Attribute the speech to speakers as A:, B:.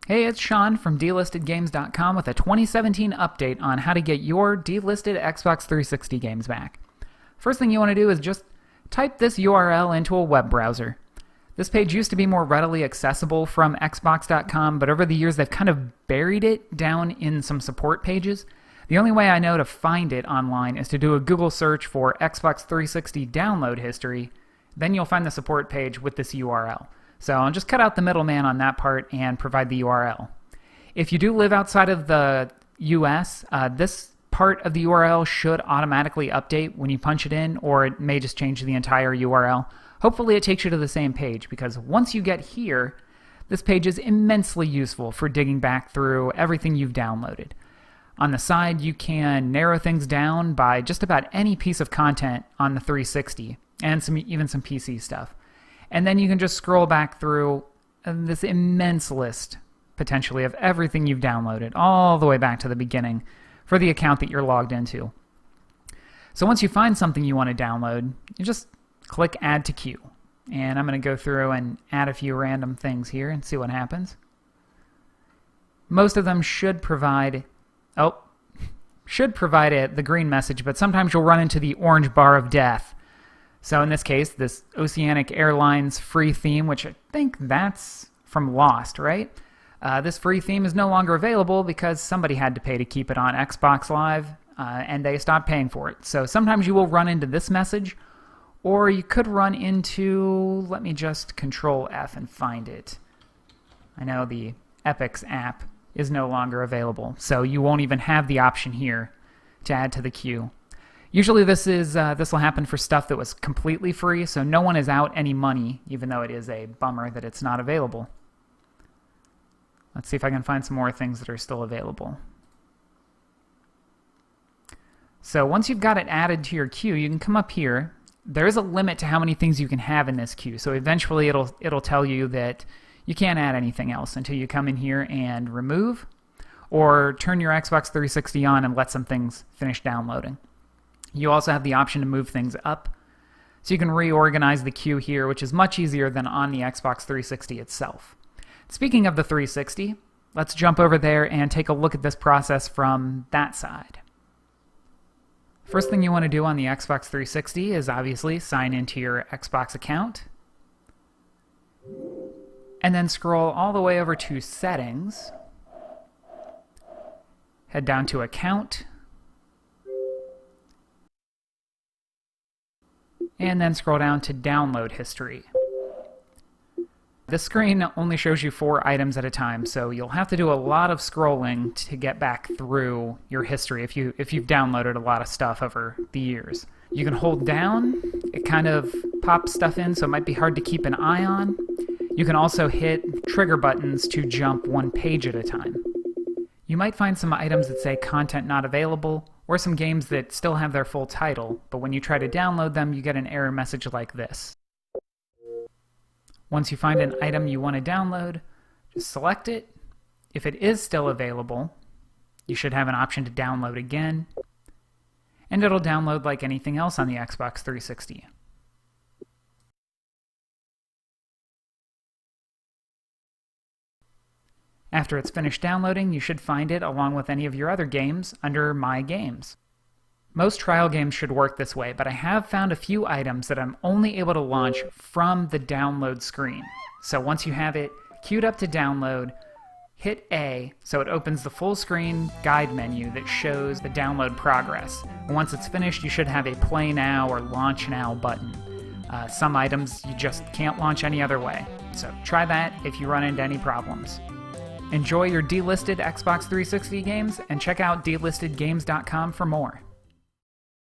A: Hey, it's Sean from DelistedGames.com with a 2017 update on how to get your delisted Xbox 360 games back. First thing you want to do is just type this URL into a web browser. This page used to be more readily accessible from Xbox.com, but over the years they've kind of buried it down in some support pages. The only way I know to find it online is to do a Google search for Xbox 360 download history. Then you'll find the support page with this URL. So I'll just cut out the middleman on that part and provide the URL. If you do live outside of the US, this part of the URL should automatically update when you punch it in, or it may just change the entire URL. Hopefully it takes you to the same page, because once you get here, this page is immensely useful for digging back through everything you've downloaded. On the side, you can narrow things down by just about any piece of content on the 360, and even some PC stuff. And then you can just scroll back through this immense list, potentially, of everything you've downloaded, all the way back to the beginning for the account that you're logged into. So once you find something you want to download, you just click Add to Queue. And I'm going to go through and add a few random things here and see what happens. Most of them should provide the green message, but sometimes you'll run into the orange bar of death. So in this case, this Oceanic Airlines free theme, which I think that's from Lost, right? This free theme is no longer available because somebody had to pay to keep it on Xbox Live, and they stopped paying for it. So sometimes you will run into this message, or you could run into, let me just Control F and find it. I know the Epic's app is no longer available, so you won't even have the option here to add to the queue. Usually this will happen for stuff that was completely free, so no one is out any money, even though it is a bummer that it's not available. Let's see if I can find some more things that are still available. So once you've got it added to your queue, you can come up here. There is a limit to how many things you can have in this queue, so eventually it'll tell you that you can't add anything else until you come in here and remove, or turn your Xbox 360 on and let some things finish downloading. You also have the option to move things up, so you can reorganize the queue here, which is much easier than on the Xbox 360 itself. Speaking of the 360, let's jump over there and take a look at this process from that side. First thing you want to do on the Xbox 360 is obviously sign into your Xbox account, and then scroll all the way over to Settings, head down to Account, and then scroll down to Download History. This screen only shows you 4 items at a time, so you'll have to do a lot of scrolling to get back through your history if you've downloaded a lot of stuff over the years. You can hold down, it kind of pops stuff in, so it might be hard to keep an eye on. You can also hit trigger buttons to jump one page at a time. You might find some items that say Content Not Available, or some games that still have their full title, but when you try to download them, you get an error message like this. Once you find an item you want to download, just select it. If it is still available, you should have an option to download again, and it'll download like anything else on the Xbox 360. After it's finished downloading, you should find it along with any of your other games under My Games. Most trial games should work this way, but I have found a few items that I'm only able to launch from the download screen. So once you have it queued up to download, hit A so it opens the full screen guide menu that shows the download progress. And once it's finished, you should have a Play Now or Launch Now button. Some items you just can't launch any other way. So try that if you run into any problems. Enjoy your delisted Xbox 360 games, and check out DelistedGames.com for more.